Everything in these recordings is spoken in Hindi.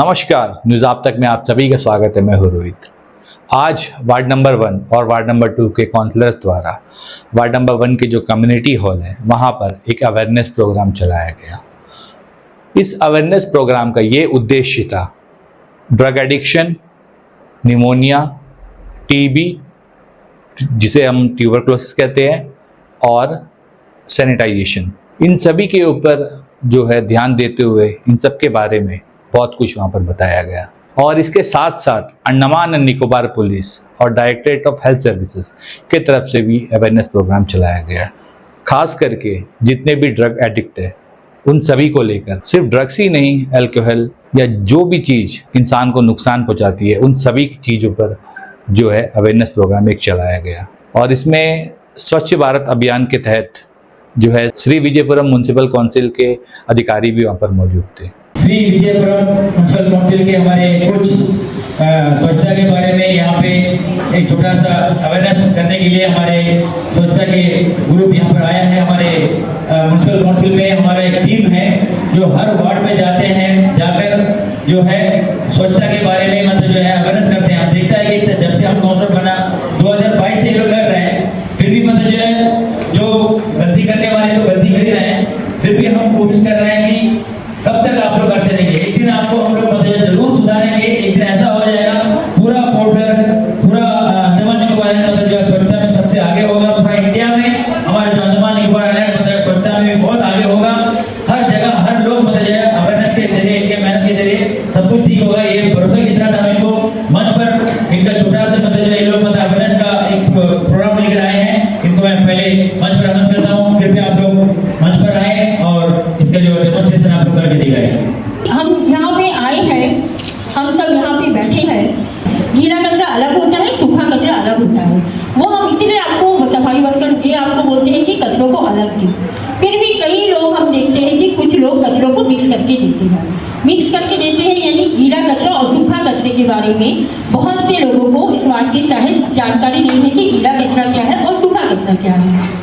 नमस्कार, न्यूज़ आप तक में आप सभी का स्वागत है। मैं हूं रोहित। आज वार्ड नंबर 1 और वार्ड नंबर 2 के काउंसलर्स द्वारा वार्ड नंबर 1 के जो कम्युनिटी हॉल है वहां पर एक अवेयरनेस प्रोग्राम चलाया गया। इस अवेयरनेस प्रोग्राम का ये उद्देश्य था ड्रग एडिक्शन, निमोनिया, टीबी जिसे हम ट्यूबरक्लोसिस कहते हैं, और सैनिटाइजेशन, इन सभी के ऊपर जो है ध्यान देते हुए इन सब के बारे में बहुत कुछ वहाँ पर बताया गया। और इसके साथ साथ अंडमान एंड निकोबार पुलिस और डायरेक्टरेट ऑफ हेल्थ सर्विसेज के तरफ से भी अवेयरनेस प्रोग्राम चलाया गया। खास करके जितने भी ड्रग एडिक्ट है उन सभी को लेकर, सिर्फ ड्रग्स ही नहीं, अल्कोहल या जो भी चीज़ इंसान को नुकसान पहुँचाती है उन सभी चीज़ों पर जो है अवेयरनेस प्रोग्राम एक चलाया गया। और इसमें स्वच्छ भारत अभियान के तहत जो है श्री विजयपुरम म्युनिसिपल काउंसिल के अधिकारी भी वहाँ पर मौजूद थे। श्री विजयपुरम म्युनिसिपल काउंसिल के हमारे कुछ स्वच्छता के बारे में यहाँ पे एक छोटा सा अवेयरनेस करने के लिए हमारे स्वच्छता के ग्रुप यहाँ पर आया है। हमारे म्युनिसिपल काउंसिल में हमारा एक टीम है जो हर वार्ड में जाते हैं, जाकर जो है स्वच्छता के बारे में मतलब जो है अवेयरनेस करते हैं। हम देखता है कि जब से हम काउंसिलर बना 2022 से ये लोग कर रहे हैं, फिर भी मतलब जो है जो गलती करने वाले तो गलती कर ही रहे हैं, फिर भी हम कोशिश कर रहे हैं कि कब तक आप लोग करते रहेंगे। एक दिन आपको हम लोग मतलब जरूर सुधारेंगे। एक दिन ऐसा हो जाएगा पूरा पोर्टल, पूरा अंडमान निकोबार आइलैंड मतलब जो स्वच्छता में सबसे आगे होगा। पूरा इंडिया में हमारा जो अंडमान निकोबार आइलैंड मतलब स्वच्छता में भी बहुत आगे होगा। हर जगह हर लोग मतलब जो है अवेयरनेस के जरिए, इनके मेहनत के जरिए सब कुछ ठीक होगा। ये भरोसा के साथ हम इनको मंच पर इनका छोटा सा मतलब जो ये लोग मतलब अवेयरनेस का एक प्रोग्राम लेकर आए हैं। इनको मैं पहले मंच पर आमंत्रित करता हूँ। कृपया आप लोग मंच पर आए और इसका जो डेमोन्स्ट्रेशन आप लोग करके दिखाएं। हम यहाँ पे आए हैं, हम सब यहाँ पे बैठे हैं। गीला कचरा अलग होता है, सूखा कचरा अलग होता है। वो हम इसीलिए आपको सफाई वर्कर ये आपको बोलते हैं कि कचरों को अलग दें। फिर भी कई लोग हम देखते हैं कि कुछ लोग कचरों को मिक्स करके देते हैं। मिक्स करके देते हैं यानी गीला कचरा और सूखा कचरे के बारे में बहुत से लोगों को इस बात की जानकारी नहीं है कि गीला कचरा क्या है और सूखा कचरा क्या है।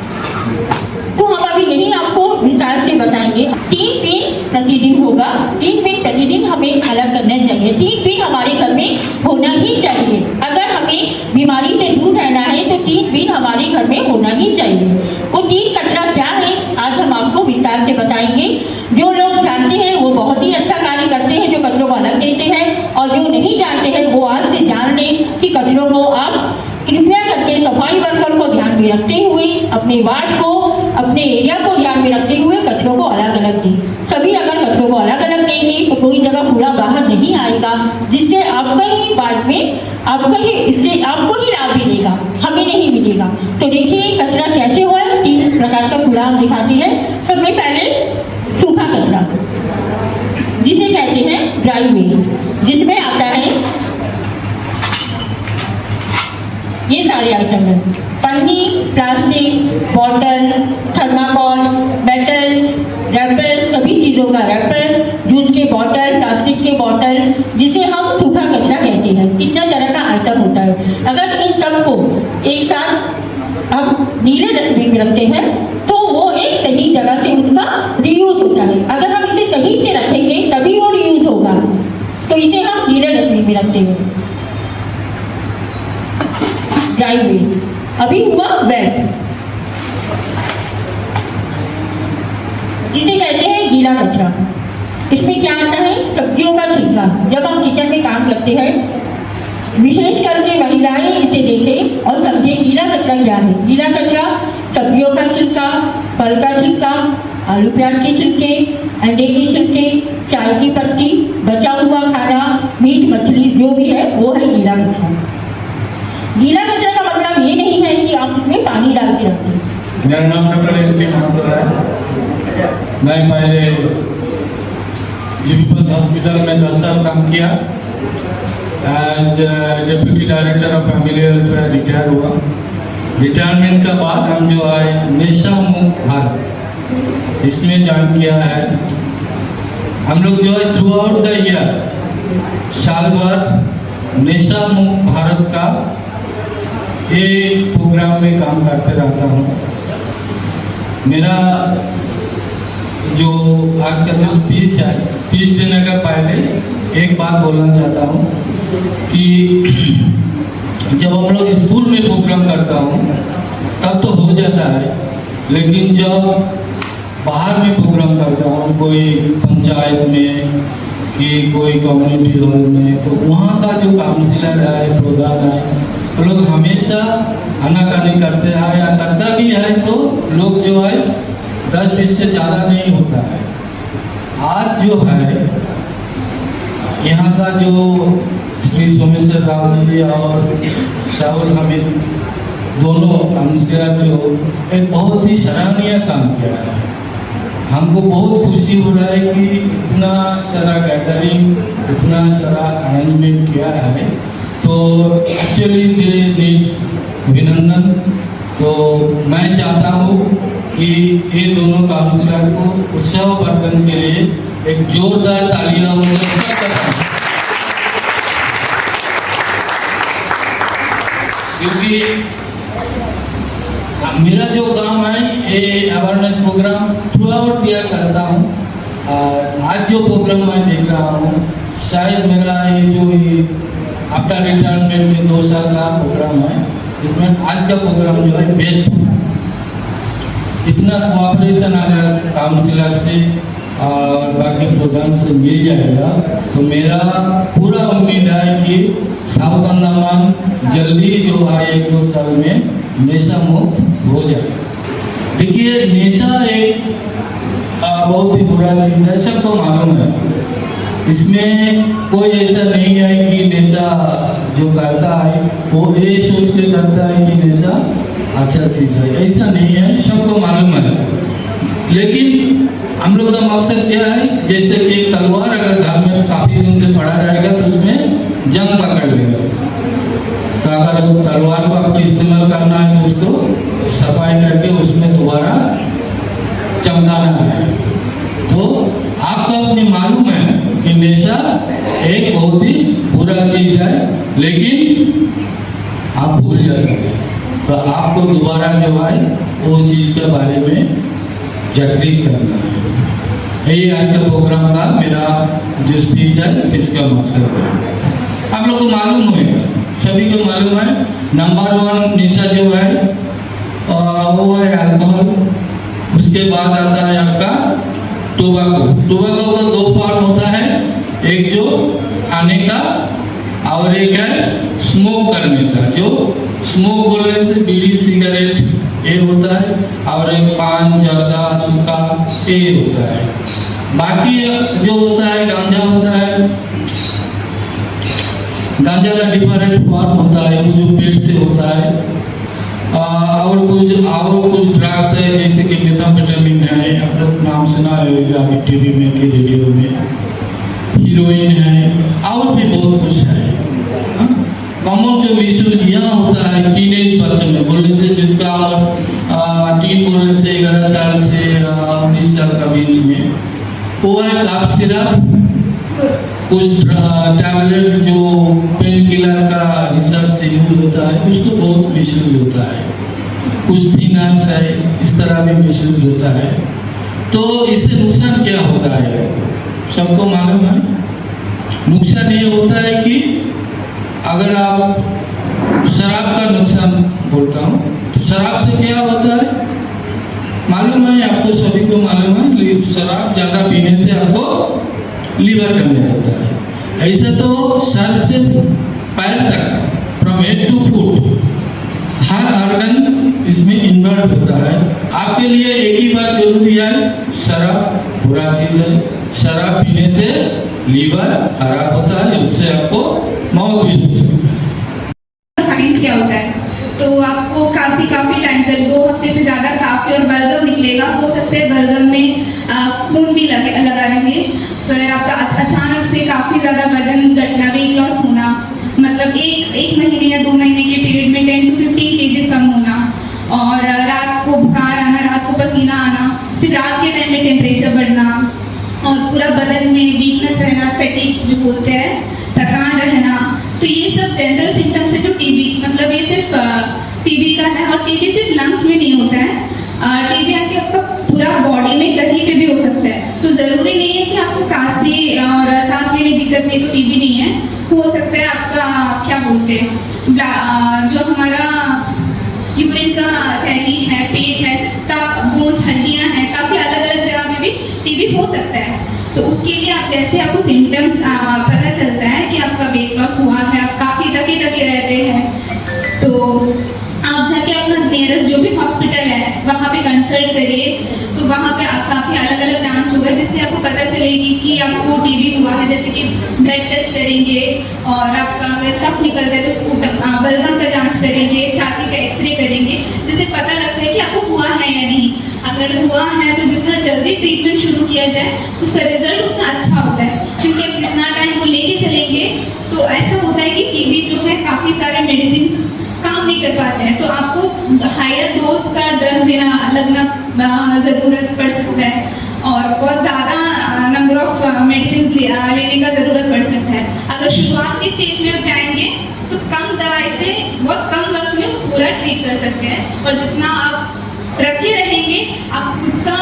तो हम अभी यही आपको विस्तार से बताएंगे। 3 दिन प्रतिदिन होगा। 3 दिन प्रतिदिन हमें अलग करना चाहिए। 3 दिन हमारे घर में होना ही चाहिए। अगर हमें बीमारी से दूर रहना है तो 3 दिन हमारे घर में होना ही चाहिए। वो 3 कचरा क्या है आज हम आपको विस्तार से बताएंगे। जो लोग जानते हैं वो बहुत ही अच्छा कार्य करते हैं, जो कचरों को अलग देते हैं, और जो नहीं जानते हैं वो आज से जान लें कि कचरों को आप कृपया करके सफाई वर्कर को ध्यान में रखते हुए, अपने वार्ड को, अपने एरिया को ध्यान में रखते हुए कचरों को अलग अलग दें। सभी अगर कचरों को अलग अलग देंगे तो कोई जगह पूरा बाहर नहीं आएगा, जिससे आपका ही वार्ड में इससे आपको ही लाभ मिलेगा, हमें नहीं मिलेगा। तो देखिए कचरा कैसे हो। 3 प्रकार का कूड़ा हम दिखाते हैं। सबसे पहले सूखा कचरा जिसे कहते हैं ड्राई वेस्ट, जिसमें आता है ये सारे आइटम हैं: पन्नी, plastic, bottle, thermocol, metals, rappers, सभी चीज़ों का रैपर्स, जूस के बॉटल, प्लास्टिक के बॉटल, जिसे हम सूखा कचरा कहते हैं। कितना तरह का आइटम होता है। अगर इन सबको एक साथ हम नीले डस्टबिन में रखते हैं तो वो एक सही जगह से उसका रीयूज होता है। अगर हम इसे सही से रखेंगे तभी वो रीयूज होगा, तो इसे हम नीले डस्टबिन में रखते हैं। ड्राई वेस्ट अभी हुआ वेट, जिसे कहते हैं गीला कचरा। इसमें क्या आता है? सब्जियों का छिलका। जब हम किचन में काम करते हैं, विशेष करके महिलाएं इसे देखें और समझें गीला कचरा क्या है। गीला कचरा सब्जियों का छिलका, फल का छिलका, आलू प्याज के छिलके, अंडे के छिलके, चाय की पत्ती, बचा हुआ खाना, मीट मछली जो भी है वो है गीला कचरा। गीला कचरा का मतलब ये नहीं है कि आप इसमें पानी डाल के रखते हैं। मेरा नाम डॉक्टर है। मैं पहले जीवीपत हॉस्पिटल में 10 साल काम किया। As deputy director of family welfare retire हुआ। रिटायरमेंट के बाद हम जो है नशा मुक्त भारत इसमें ज्वाइन किया है। हम लोग जो है थ्रू आउट द ईयर साल भर नशा मुक्त भारत का एक प्रोग्राम में काम करते रहता हूँ। मेरा जो आज का जो स्पीच है, स्पीच देने का पहले एक बात बोलना चाहता हूँ कि जब हम लोग स्कूल में प्रोग्राम करता हूँ तब तो हो जाता है, लेकिन जब बाहर में प्रोग्राम करता हूँ, कोई पंचायत में कि कोई कम्युनिटी हॉल में, तो वहाँ का जो काउंसिलर है, प्रधान है, वो लोग हमेशा आनाकानी करते हैं या करता भी है तो लोग जो है 10-20 से ज़्यादा नहीं होता है। आज जो है यहाँ का जो श्री सोमेश्वर राव जी और शाहुल हमीद दोनों काउंसिलर जो एक बहुत ही सराहनीय काम किया है। हमको बहुत खुशी हो रहा है कि इतना सारा गैदरिंग, इतना सारा अरेंजमेंट किया है, तो एक्चुअली दे नीड्स अभिनंदन। तो मैं चाहता हूँ कि ये दोनों काउंसिलर को उत्साहवर्धन के लिए एक जोरदार तालियां हो सकता, क्योंकि मेरा जो काम है ये awareness programme throughout year करता हूँ। और आज जो प्रोग्राम मैं देख रहा हूँ, शायद मेरा ये जो आफ्टर रिटायरमेंट जो 2 साल का प्रोग्राम है, इसमें आज का प्रोग्राम जो है बेस्ट है। इतना कोऑपरेशन अगर काउंसिलर से और बाकी प्रोग्राम से मिल जाएगा तो मेरा पूरा उम्मीद है कि साउथ अंडमान जल्दी जो है 1-2 साल में नशा मुक्त हो जाए। देखिए, नशा एक बहुत ही बुरा चीज़ है, सबको मालूम है। इसमें कोई ऐसा नहीं है कि नशा जो करता है वो ये सोच के करता है कि नशा अच्छा चीज़ है, ऐसा नहीं है, सबको मालूम है। लेकिन हम लोग का मकसद क्या है, जैसे कि एक तलवार अगर घर में काफ़ी दिन से पड़ा रहेगा तो उसमें जंग पकड़ लेगा। तो अगर वो तलवार को आपको इस्तेमाल करना है तो उसको सफाई करके उसमें दोबारा चमकाना है। तो आपको अपनी मालूम है कि नशा एक बहुत ही बुरा चीज़ है, लेकिन आप भूल जाते हैं, तो आपको दोबारा जो है वो चीज़ के बारे में जागृत करना है। यही आज का प्रोग्राम का मेरा जो स्पीच है, स्पीच का मकसद है। आप लोग को मालूम होगा, सभी को मालूम है, नंबर 1 नशा जो है वो है अल्कोहल। उसके बाद आता है आपका टोबैको। टोबैको का 2 पार्ट होता है, एक जो खाने का और एक है स्मोक करने का। जो स्मोक बोलने से बीड़ी सिगरेट ये होता है, और एक पान जर्दा सूखा ये होता है। बाकी जो होता है गांजा होता है। गांजा का डिफरेंट फॉर्म होता है, वो जो पेट से होता है। और कुछ ड्रग्स है, जैसे कि मेथाम्फेटामिन है, आप लोग नाम सुना होगा अभी टीवी में कि रेडियो में, हीरोइन है, और भी बहुत कुछ है। कॉमन जो मिसयूज यहाँ होता है टीनेज बच्चे में बोलने से, जिसका टीन बोलने से 11 साल से 19 साल का बीच में, वो है कफ सिरप, कुछ टैबलेट जो पेन किलर का हिसाब से यूज होता है, उसको बहुत मिसयूज होता है। कुछ थिनर्स है, इस तरह भी मिसयूज होता है। तो इससे नुकसान क्या होता है, सबको मालूम है। नुकसान ये होता है कि अगर आप शराब का नुकसान बोलता हूँ, तो शराब से क्या होता है मालूम है, आपको सभी को मालूम है। शराब ज़्यादा पीने से आपको लीवर डैमेज होता है। ऐसे तो सर से पैर तक, फ्रॉम हेड टू फुट, हर ऑर्गन इसमें इन्वॉल्व होता है। आपके लिए एक ही बात जरूरी है, शराब बुरा चीज़ है। शराब पीने से लीवर खराब होता है, उससे आपको मौत भी हो सकती है। साइंस क्या होता है, तो आपको काफ़ी टाइम तक 2 हफ्ते से ज़्यादा काफ़ी और बलगम निकलेगा। हो सकता है बलगम में खून भी लगा रहेंगे। फिर आपका अचानक से काफ़ी ज़्यादा वजन घटना, वेट लॉस होना, मतलब एक महीने या 2 महीने के पीरियड में 10 to 15 kg कम होना, और रात को बुखार आना, रात को पसीना आना, सिर्फ रात के टाइम में टेम्परेचर बढ़ना, और पूरा बदन में वीकनेस रहना, फैटिक जो बोलते हैं, थकान रहना। तो ये सब जनरल सिम्टम्स है जो टीबी, मतलब ये सिर्फ टीबी का है। और टीबी सिर्फ लंग्स में नहीं होता है, टीबी आके आपका पूरा बॉडी में कहीं पे भी हो सकता है। सकते हैं। जो हमारा यूरिन का थैली है, पेट है, बोन्स, हड्डियाँ हैं, काफ़ी अलग अलग जगह में भी टीबी हो सकता है। तो उसके लिए आप जैसे आपको सिम्टम्स पता चलता है कि आपका वेट लॉस हुआ है, आप काफ़ी थके रहते हैं, तो आप जाके अपना नियरेस्ट जो भी हॉस्पिटल है वहाँ पे कंसल्ट करिए। तो वहाँ पे काफ़ी अलग अलग जांच होगा जिससे आपको पता चलेगी कि आपको टीबी हुआ है। जैसे कि ब्लड टेस्ट करेंगे और आपका अगर कफ निकलता है तो स्पूटम बलगम का जांच करेंगे, छाती का एक्सरे करेंगे, जिससे पता लगता है कि आपको हुआ है या नहीं। अगर हुआ है तो जितना जल्दी ट्रीटमेंट शुरू किया जाए उसका रिजल्ट उतना अच्छा होता है, क्योंकि अब जितना टाइम वो लेके चलेंगे तो ऐसा होता है कि टीबी जो है काफ़ी सारे मेडिसिन काम नहीं कर पाते हैं, तो आपको हायर डोज का ड्रग लगना ज़रूरत पड़ सकता है और बहुत ज़्यादा नंबर ऑफ मेडिसिन लेने का ज़रूरत पड़ सकता है। अगर शुरुआत के स्टेज में आप जाएंगे तो कम दवाई से बहुत कम वक्त में पूरा ट्रीट कर सकते हैं, और जितना आप रखे रहेंगे आप खुद का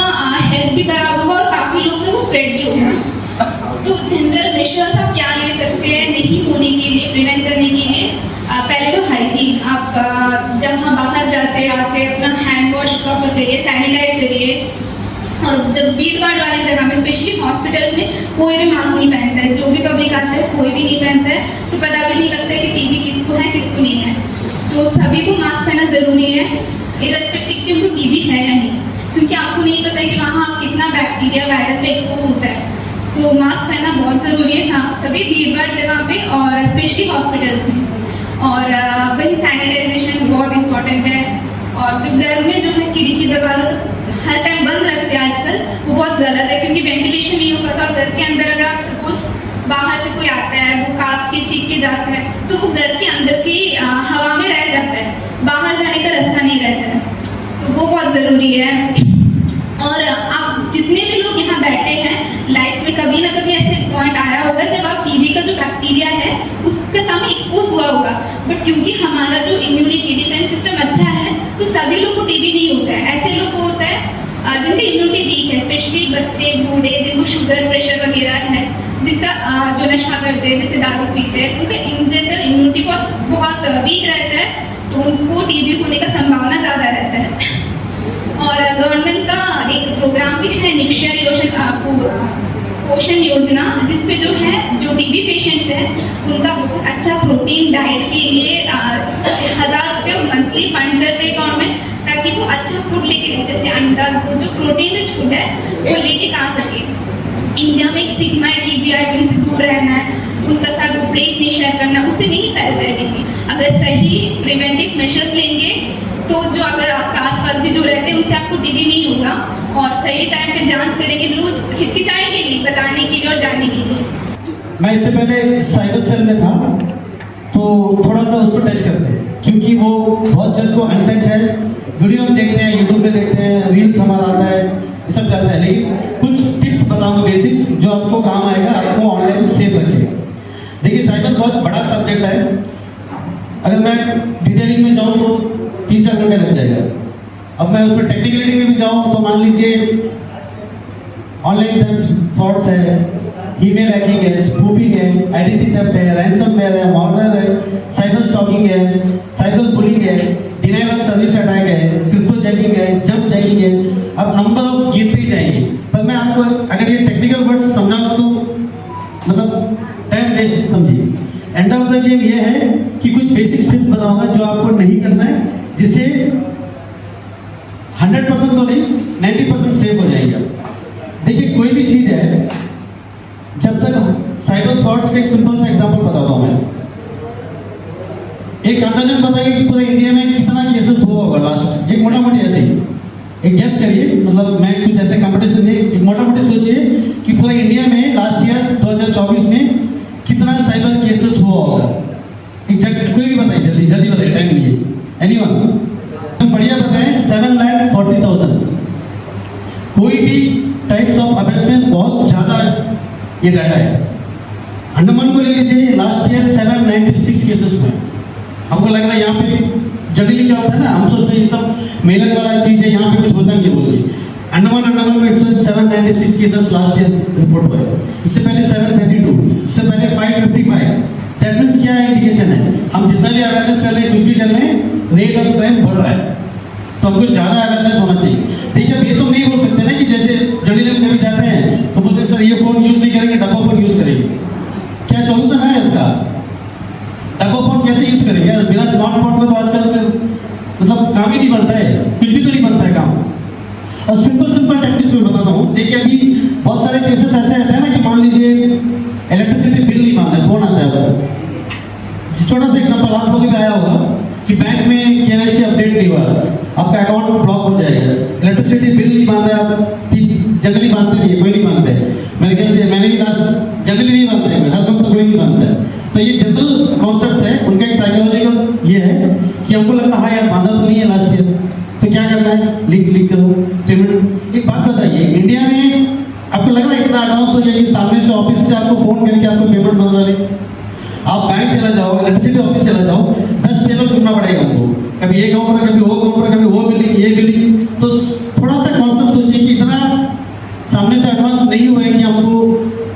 हेल्थ भी खराब होगा और काफ़ी लोगों को स्प्रेड भी होगा। तो जनरल मेजर्स आप क्या ले सकते हैं नहीं होने के लिए, प्रिवेंट करने के लिए? पहले तो हाइजीन, आप जहाँ बाहर जाते आते अपना हैंड वॉश प्रॉपर करिए, सैनिटाइज करिए। और जब भीड़ भाड़ वाली जगह में, स्पेशली हॉस्पिटल्स में, कोई भी मास्क नहीं पहनता है, जो भी पब्लिक आता है कोई भी नहीं पहनता है, तो पता भी नहीं लगता है कि टीबी किसको है किसको नहीं है। तो सभी को मास्क पहनना ज़रूरी है, इररेस्पेक्टिव कि उनको टीबी है या नहीं, क्योंकि आपको नहीं पता है कि वहाँ कितना बैक्टीरिया वायरस में एक्सपोज होता है। तो मास्क पहनना बहुत ज़रूरी है सभी भीड़ भाड़ जगह पे और स्पेशली हॉस्पिटल्स में। और वही सैनिटाइजेशन बहुत इम्पॉर्टेंट है। और जो घर में जो है खिड़की दरवाजा हर टाइम बंद रखते हैं आजकल, वो बहुत गलत है, क्योंकि वेंटिलेशन नहीं हो पाता। घर के अंदर अगर आप सपोज बाहर से कोई आता है, वो खांस के चीख के जाता है, तो वो घर के अंदर की हवा में रह जाता है, बाहर जाने का रास्ता नहीं रहता है, तो वो बहुत ज़रूरी है। और आप जितने भी लोग यहाँ बैठे हैं, लाइफ में कभी ना कभी ऐसे पॉइंट आया होगा जब आप टीबी का जो बैक्टीरिया है उसके सामने एक्सपोज हुआ होगा, बट क्योंकि हमारा जो इम्यूनिटी डिफेंस सिस्टम अच्छा है तो सभी लोग को टीबी नहीं होता है। ऐसे लोग को होता है जिनकी इम्यूनिटी वीक है, स्पेशली बच्चे, बूढ़े, जिनको शुगर प्रेशर वगैरह है, जिनका जो नशा करते हैं, जैसे दारू पीते हैं, उनका इन जनरल इम्यूनिटी बहुत वीक रहता है, तो उनको टीबी होने का संभावना ज़्यादा रहता है। और गवर्नमेंट का एक प्रोग्राम भी है निक्षय पोषण योजना, जिसपे जो है जो टीबी पेशेंट्स हैं उनका बहुत अच्छा प्रोटीन डाइट के लिए 1000 रुपये मंथली फंड करते हैं गवर्नमेंट, ताकि वो अच्छा फूड लेके, जैसे अंडा, दूध, जो प्रोटीन रिच फूड है वो लेके खा सके। इंडिया में एक स्टिग्मा है टीबी आइटम से दूर रहना है, उनका साथ प्लेट नहीं शेयर करना, उससे नहीं फैलता है टीबी। अगर सही प्रिवेंटिव मेजर्स लेंगे तो जो अगर आपका आसपास भी जो रहते हैं उनसे आपको टीबी नहीं होगा, और सही टाइम पे जांच करेंगे, रोज हिचकिचाएंगे नहीं बताने के लिए और जानने के लिए। मैं इससे पहले साइबर सेल में था, तो थोड़ा सा उस पर टच करते हैं, क्योंकि वो बहुत जन को अनटच है। वीडियो हम देखते हैं, यूट्यूब पे देखते हैं, रील्स हमारा आता है, ये सब चलता है, लेकिन कुछ टिप्स बताऊंगा बेसिक्स जो आपको काम आएगा, आपको ऑनलाइन सेफ रखेगा। देखिए, साइबर बहुत बड़ा सब्जेक्ट है, अगर मैं डिटेलिंग में जाऊँ तो 3-4 घंटे लग जाएगा। अब मैं उस पर टेक्निकलिटी में भी जाऊँ तो मान लीजिए ऑनलाइन फ्रॉड्स है, ईमेल हैकिंग है, स्पूफिंग है, आइडेंटिटी थेफ्ट है, रैंसमवेयर है, मॉलवेयर है, साइबर स्टॉकिंग है, साइबर बुलिंग है, डिनायल ऑफ सर्विस अटैक है, क्रिप्टो जैकिंग है, जंप जैकिंग है। अब नंबर ऑफ गिनती जाएंगे, पर मैं आपको अगर ये टेक्निकल वर्ड्स समझाऊंगा तो मतलब टाइम वेस्ट समझिए। एंड ऑफ द गेम ये है कि कुछ बेसिक स्टेप्स बताऊंगा जो आपको नहीं करना है, जिससे 100% तो नहीं 90% सेफ हो जाएंगे आप। देखिए, कोई भी चीज़ है, जब तक साइबर फ्रॉड्स का एक सिंपल सा एग्जांपल बताता हूँ मैं। एक अंदाजन बताइए कि पूरे इंडिया में कितना केसेस हुआ होगा लास्ट, एक मोटा मोटी ऐसे ही एक गेस करिए, मतलब मैं कुछ ऐसे कंपटीशन में मोटा मोटी सोचिए कि पूरे इंडिया में लास्ट ईयर 2024 में कितना साइबर केसेस हुआ होगा। कोई भी बताइए, जल्दी जल्दी बताइए, टाइम नहीं है। एनीवन? बढ़िया बताएं, 7,40,000। कोई भी टाइप्स ऑफ अफेयर्स में बहुत ज़्यादा ये डाटा है। अंडमान को ले लीजिए, लास्ट ईयर 796 केसेस में। हमको लग रहा है यहाँ पे जनरली क्या होता है ना, हम सोचते हैं ये सब मेलन वाला चीज़ है, यहाँ पे कुछ होता नहीं है बोल के। अंडमान में 796 केसेस लास्ट ईयर रिपोर्ट हुए। इससे पहले 732, इससे पहले 555, दैट मीन्स क्या इंडिकेशन है, हम जितना भी अवेयरनेस कर रहे हैं, कुछ भी कर रहे हैं, रेट ऑफ क्राइम बढ़ रहा है, तो हमको ज़्यादा अवेयरनेस होना चाहिए। देखिए अब ये तो नहीं बोल सकते ना कि जैसे जर्नलिज्म कभी जाते हैं तो बोलते हैं सर ये फ़ोन यूज़ नहीं करेंगे, डब्बा फ़ोन यूज़ करेंगे। क्या सोल्यूशन है इसका? डब्बा फ़ोन कैसे यूज़ करेंगे? बिना स्मार्टफोन का तो आजकल मतलब काम ही नहीं बनता है, कुछ भी तो नहीं बनता है काम। और सिंपल टेक्निक्स में बताता हूँ। देखिए अभी बहुत सारे केसेस ऐसे रहते हैं ना कि मान लीजिए इलेक्ट्रिसिटी बिल नहीं मानते, फोन आता है आपको। छोटा सा एग्जांपल आप लोगों को आया होगा कि बैंक में केवाईसी अपडेट नहीं हुआ, आपका अकाउंट ब्लॉक हो जाएगा। इलेक्ट्रिसिटी बिल नहीं मानते आप, जनरली मानते नहीं है, कोई नहीं मानते है। मेरे ख्याल से मैंने भी लास्ट जनरली नहीं मानते हैं, हर वक्त तो कोई नहीं मानता है। तो ये जनरल कॉन्सेप्ट है, उनका एक साइकोलॉजिकल ये है कि हमको लगता है हाँ यार माना तो नहीं है लास्ट ईयर, तो क्या करना है, लिंक करो पेमेंट। एक बात बताइए, इंडिया में आपको लग रहा है इतना एडवांस हो गया कि सामने से ऑफिस से आपको फोन करके आपको पेमेंट बनवा रहे। आप बैंक चला जाओ, इलेक्ट्रिसिटी ऑफिस चला जाओ, 10 टेबल घूमना पड़ेगा हमको, कभी ये काउंटर, कभी वो काउंटर, कभी वो बिल्डिंग, ये बिल्डिंग। तो थोड़ा सा कॉन्सेप्ट सोचिए कि इतना सामने से एडवांस नहीं हुआ है कि हमको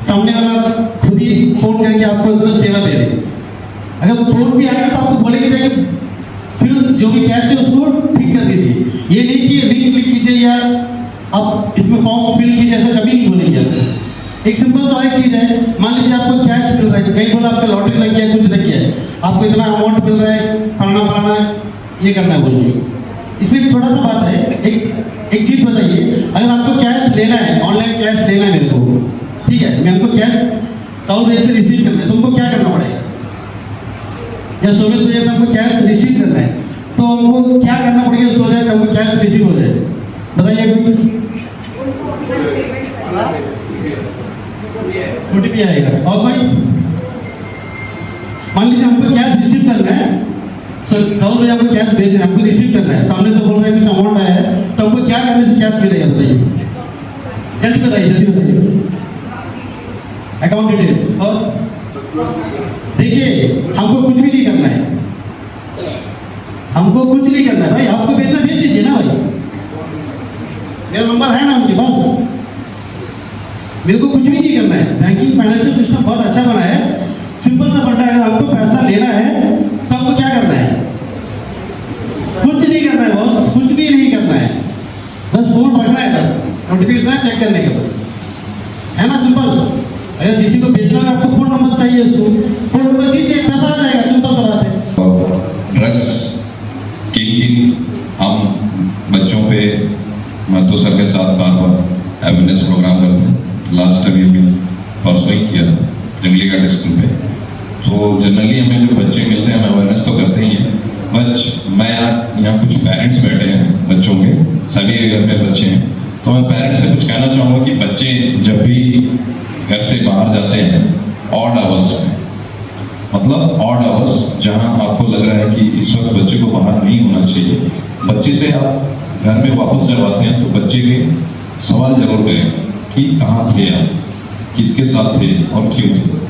सामने वाला खुद ही फोन करके आपको इतना सेवा दे दे। अगर फोन भी आएगा तो आपको बोलेंगे जाके फिर जो भी कैश है उसको ठीक कर दीजिए। ये नहीं कि लिंक क्लिक कीजिए या आप इसमें फॉर्म फिल कीजिए, ऐसा कभी नहीं बोलेंगे आपको। एक सिंपल सा एक चीज़ है, मान लीजिए आपको कैश मिल रहा है, कहीं बोला आपका लॉटरी लग गया, कुछ लग गया है, आपको इतना अमाउंट मिल रहा है, फलाना ये करना है बोलिए। इसमें एक छोटा सा बात है, एक चीज़ बताइए, अगर आपको कैश लेना है, ऑनलाइन कैश लेना है मेरे को, ठीक है, मैं हमको कैश 100 रुपये से रिसीव करना है, तुमको क्या करना पड़ेगा? या 24 रुपये से हमको कैश रिसीव करना है, तो हमको क्या करना पड़ेगा सो जाए हमको कैश रिसीव हो जाए? बताइए कोई। OTP आएगा। और भाई मान लीजिए हमको कैश रिसीव करना है, 100 रुपये हमको कैश भेजना है, हमको रिसीव करना है, सामने से बोल रहे हैं कुछ अमाउंट आया है, तो हमको क्या करने से कैश मिलेगा? बताइए, जल्दी बताइए। Account details. और देखिए हमको कुछ भी नहीं करना है, हमको कुछ नहीं करना है भाई, आपको भेजना भेज दीजिए ना भाई, मेरा नंबर है ना उनके पास, मेरे को कुछ भी नहीं करना है। बैंकिंग फाइनेंशियल सिस्टम बहुत अच्छा बना है, सिंपल सा फंडा है। अगर हमको पैसा लेना है तो हमको क्या करना है? कुछ नहीं करना है बॉस, कुछ भी नहीं करना है, बस फोन रखना है, बस नोटिफिकेशन चेक करने का, बस है ना, सिंपल। अगर किसी को भेजना है आपको फोन नंबर चाहिए, उसको फोन नंबर दीजिए, पैसा आ जाएगा, सिंपल सा बात है। ड्रग्स किन हम बच्चों पे महतो सर के साथ बार बार अवेयरनेस प्रोग्राम करते हैं। लास्ट अभी परसों ही किया था जंगली घाट स्कूल पे। तो जनरली हमें जो बच्चे मिलते हैं हम अवेयरनेस तो करते ही हैं, मैं यहाँ कुछ पेरेंट्स बैठे हैं बच्चों के, सभी के घर में बच्चे हैं, तो मैं पेरेंट्स से कुछ कहना चाहूँगा कि बच्चे जब भी घर से बाहर जाते हैं ऑड आवर्स में, मतलब ऑड आवर्स जहाँ आपको लग रहा है कि इस वक्त बच्चे को बाहर नहीं होना चाहिए, बच्चे से आप घर में वापस जब आते हैं तो बच्चे के सवाल जरूर करें कि कहाँ थे आप, किसके साथ थे और क्यों थे।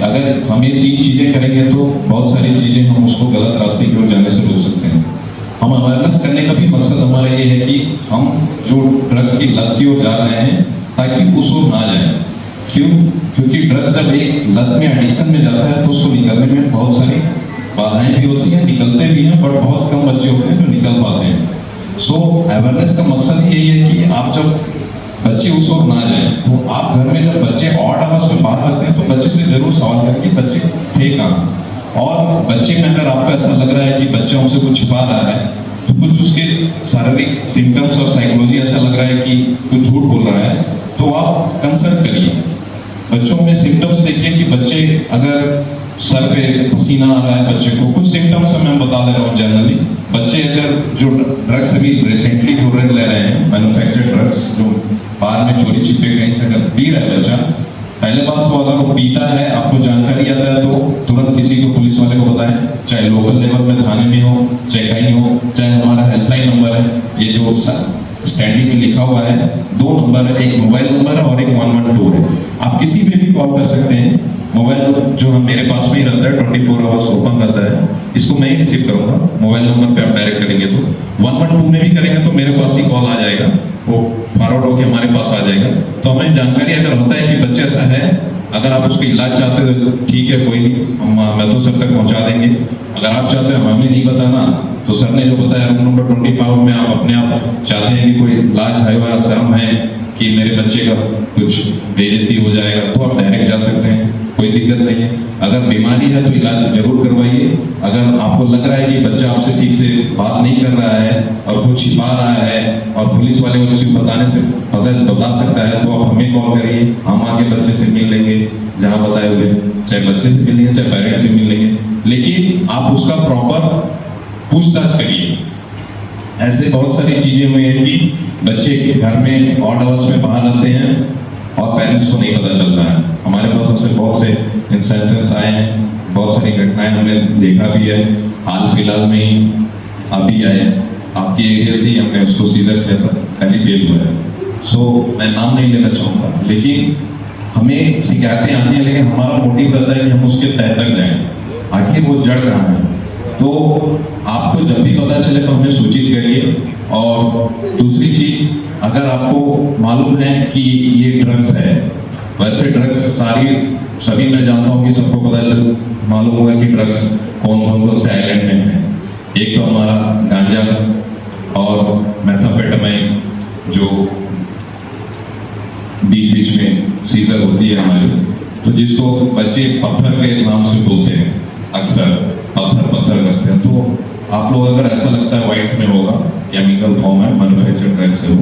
अगर हम ये 3 चीज़ें करेंगे तो बहुत सारी चीज़ें हम उसको गलत रास्ते की ओर जाने से रोक सकते हैं। हम अवेयरनेस करने का भी मकसद हमारा ये है कि हम जो ड्रग्स की लत की ओर जा रहे हैं ताकि उस ओर ना जाए। क्यों? क्योंकि ड्रग्स जब एक लत में एडिक्शन में जाता है तो उसको निकलने में बहुत सारी बाधाएं भी होती हैं, निकलते भी हैं, बट बहुत कम बच्चे होते हैं जो निकल पाते हैं। सो अवेयरनेस का मकसद यही है कि आप जब बच्चे उस ओर ना जाएं, तो आप घर में जब बच्चे ऑड आवर्स में बाहर रहते हैं तो बच्चे से जरूर सवाल करें कि बच्चे थे कहाँ। और बच्चे में अगर आपको ऐसा लग रहा है कि बच्चा हमसे कुछ छिपा रहा है, तो कुछ उसके शारीरिक सिम्टम्स और साइकोलॉजी ऐसा लग रहा है कि कुछ झूठ बोल रहा है, तो आप कंसल्ट करिए। बच्चों में सिम्टम्स देखिए कि बच्चे अगर सर पे पसीना आ रहा है, बच्चे को कुछ सिम्टम्स मैं बता दे रहा हूँ जनरली। बच्चे अगर जो ड्रग्स अभी रिसेंटली जो ले रहे हैं मैन्युफैक्चर्ड ड्रग्स, जो बाहर में चोरी छिपे कहीं से अगर पी रहा है बच्चा, पहले बात तो अगर वो पीता है, आपको जानकारी आता है तो तुरंत किसी को, पुलिस वाले को बताएं, चाहे लोकल लेवल में थाने में हो, चाहे कहीं हो, चाहे हमारा हेल्पलाइन नंबर है, ये जो स्टैंडिंग में लिखा हुआ है, 2 नंबर है, एक मोबाइल नंबर है और एक 112 है। आप किसी पे भी कॉल कर सकते हैं। मोबाइल जो हम मेरे पास में ही रहता है, 24 आवर्स ओपन रहता है, इसको मैं ही रिसीव करूंगा। मोबाइल नंबर पे आप डायरेक्ट करेंगे तो 112 में भी करेंगे तो मेरे पास ही कॉल आ जाएगा, वो फॉरवर्ड होकर हमारे पास आ जाएगा। तो हमें जानकारी अगर होता है कि बच्चे ऐसा है अगर आप उसका इलाज चाहते हो तो ठीक है, कोई नहीं, मैं तो सर तक पहुंचा देंगे। अगर आप चाहते हो हमें नहीं बताना, तो सर ने जो बताया रूम नंबर 25 में आप अपने आप चाहते हैं कि कोई इलाज है या शर्म है कि मेरे बच्चे का कुछ बेइज्जती हो जाएगा, तो आप डायरेक्ट जा सकते हैं, कोई दिक्कत नहीं है। अगर बीमारी है तो इलाज जरूर करवाइए। अगर आपको लग रहा है कि बच्चा आपसे ठीक से बात नहीं कर रहा है और कुछ छिपा रहा है और पुलिस वाले को किसी को बताने से बता सकता है, तो आप हमें कॉल करिए, हम आके बच्चे से मिल लेंगे जहाँ बताए हुए, चाहे बच्चे से मिल लेंगे चाहे पेरेंट्स से मिल लेंगे, लेकिन आप उसका प्रॉपर पूछताछ करिए। ऐसे बहुत सारी चीजें हुई हैं कि बच्चे घर में ऑड आवर्स में बाहर रहते हैं और पेरेंट्स को नहीं पता चल रहा है। हमारे पास ऐसे बहुत से इंसिडेंट्स आए हैं, बहुत सारी घटनाएं हमने देखा भी है। हाल फिलहाल में ही अभी आए आपके एरिया से ही हमने उसको सीजर किया था, कल ही बेल हुआ है। सो मैं नाम नहीं लेना चाहूँगा, लेकिन हमें शिकायतें आती हैं, लेकिन हमारा मोटिव रहता है कि हम उसके तह तक जाएं, आखिर वो जड़ कहाँ है। तो आपको जब भी पता चले तो हमें सूचित करिए। और दूसरी चीज, अगर आपको मालूम है कि ये ड्रग्स है, वैसे ड्रग्स सभी मैं जानता हूँ कि सबको पता चल मालूम होगा कि ड्रग्स कौन कौन से आइलैंड में है। एक तो हमारा गांजा और मेथाम्फेटामाइन जो बीच बीच में सीजर होती है हमारी, तो जिसको बच्चे पत्थर के नाम से बोलते हैं, अक्सर पत्थर करते हैं। तो आप लोग अगर ऐसा लगता है वाइट में होगा, केमिकल फॉर्म है, मैन्युफैक्चर्ड ड्रग से हो,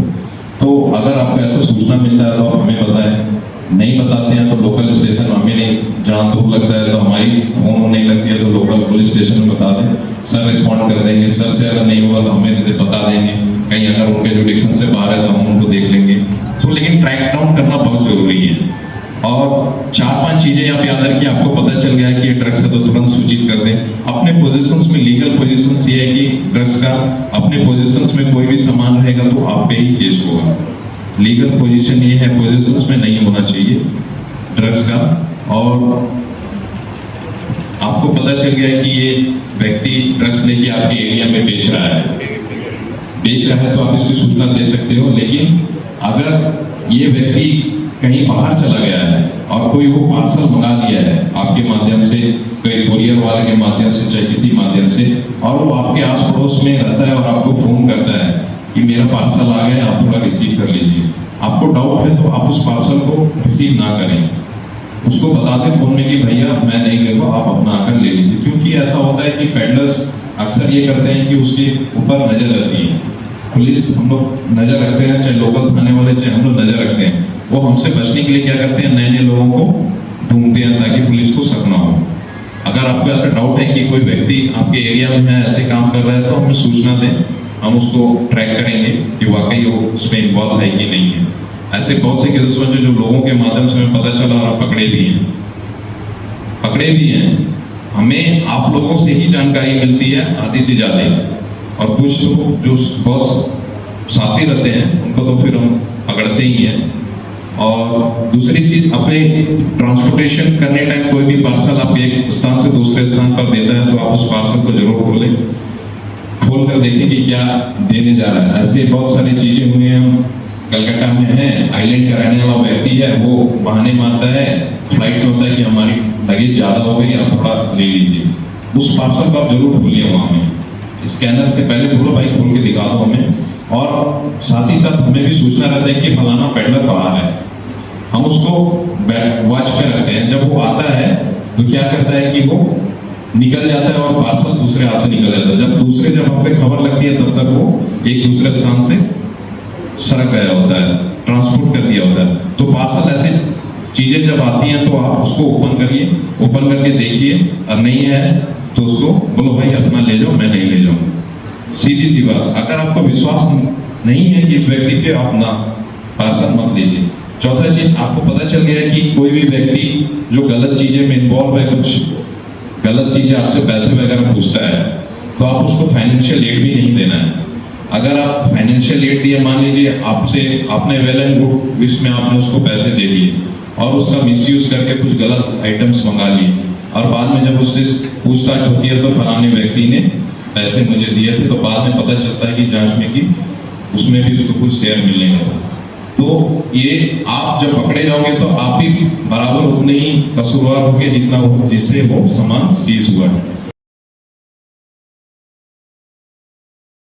तो अगर आपको ऐसा सूचना मिल रहा है तो आप हमें बताएं। नहीं बताते हैं तो लोकल स्टेशन, हमें नहीं जहाँ दूर लगता है तो हमारी फोन नहीं लगती है तो लोकल पुलिस स्टेशन में बता दें, सर रिस्पॉन्ड कर देंगे। सर से अगर नहीं होगा तो हमें बता देंगे, कहीं अगर उनके जुडिक्शन से बाहर है तो हम उनको देख लेंगे। तो लेकिन ट्रैक डाउन करना बहुत जरूरी है। और 4-5 चीजें आप याद रखिए, आपको पता चल गया है कि ये ड्रग्स है तो तुरंत सूचित कर दें। अपने पोजीशंस में, लीगल पोजीशंस ये है कि ड्रग्स का अपने पोजीशंस में कोई भी सामान रहेगा तो आप पे ही केस होगा। लीगल पोजीशन ये है, पोजीशंस में नहीं होना चाहिए ड्रग्स का। और आपको पता चल गया है कि ये व्यक्ति ड्रग्स लेके आपके एरिया में बेच रहा है तो आप इसकी सूचना दे सकते हो। लेकिन अगर ये व्यक्ति कहीं बाहर चला गया है और कोई वो पार्सल मंगा दिया है आपके माध्यम से, कोई कुरियर वाले के माध्यम से, चाहे किसी माध्यम से, और वो आपके आस पड़ोस में रहता है और आपको फोन करता है कि मेरा पार्सल आ गया, आप थोड़ा रिसीव कर लीजिए। आपको डाउट है तो आप उस पार्सल को रिसीव ना करें, उसको बता दें फोन में कि भैया मैं नहीं लूँगा, आप अपना आकर ले लीजिए। क्योंकि ऐसा होता है कि पेडलर्स अक्सर ये करते हैं कि उसके ऊपर नजर रहती है, पुलिस हम लोग नजर रखते हैं, चाहे लोकल थाने वाले चाहे हम लोग नजर रखते हैं। वो हमसे बचने के लिए क्या करते हैं, नए नए लोगों को ढूंढते हैं ताकि पुलिस को शक ना हो। अगर आपको ऐसा डाउट है कि कोई व्यक्ति आपके एरिया में है, ऐसे काम कर रहा है, तो हमें सूचना दें, हम उसको ट्रैक करेंगे कि वाकई वो उसमें इन्वॉल्व है कि नहीं है। ऐसे बहुत से केसेस हैं जो लोगों के माध्यम से हमें पता चला और पकड़े भी हैं। हमें आप लोगों से ही जानकारी मिलती है आधी से ज़्यादा, और कुछ तो जो बहुत साथी रहते हैं उनको तो फिर हम पकड़ते ही हैं। और दूसरी चीज, अपने ट्रांसपोर्टेशन करने टाइम कोई भी पार्सल आप एक स्थान से दूसरे स्थान पर देता है तो आप उस पार्सल को जरूर खोल कर देखें कि क्या देने जा रहा है। ऐसे बहुत सारी चीजें हुई हैं। हम कलकत्ता में हैं, आइलैंड का रहने वाला व्यक्ति है, वो बहाने मारता है, फ्लाइट में होता है कि हमारी लगेज ज़्यादा हो गई, आप थोड़ा ले लीजिए। उस पार्सल को आप जरूर खोलिए, वहाँ में स्कैनर से पहले बोलो भाई खोल के दिखा दो हमें। और साथ ही साथ हमें भी सूचना रहता है कि फलाना पेडलर बाहर है, हम उसको वॉच पे रखते हैं। जब वो आता है तो क्या करता है कि वो निकल जाता है और पार्सल दूसरे हाथ से निकल जाता है। जब हम पे खबर लगती है तब तक वो एक दूसरे स्थान से सरक गया होता है, ट्रांसपोर्ट कर दिया होता है। तो पार्सल ऐसे चीजें जब आती हैं तो आप उसको ओपन करके देखिए, और नहीं है तो उसको बोलो भाई अपना ले जाओ, मैं नहीं ले जाऊँ। सीधी सी बात। अगर आपको विश्वास नहीं है कि इस व्यक्ति पे, आप ना पार्सल मत लीजिए। चौथा चीज, आपको पता चल गया है कि कोई भी व्यक्ति जो गलत चीजें में इन्वॉल्व है, कुछ गलत चीजें आपसे पैसे वगैरह पूछता है, तो आप उसको फाइनेंशियल एड भी नहीं देना है। अगर आप फाइनेंशियल एड दिए, मान लीजिए आपने वेल एंड गुड विश में आपने उसको पैसे दे दिए और उसका मिसयूज करके कुछ गलत आइटम्स मंगा लिए, और बाद में जब उससे पूछताछ होती है तो फलाने व्यक्ति ने पैसे मुझे दिए थे, तो बाद में पता चलता है कि जांच में कि उसमें भी उसको कुछ शेयर मिलने का था। तो ये आप जब पकड़े जाओगे तो आप भी बराबर उतने ही कसूरवार होंगे जितना वो जिससे वो सामान सीज हुआ है।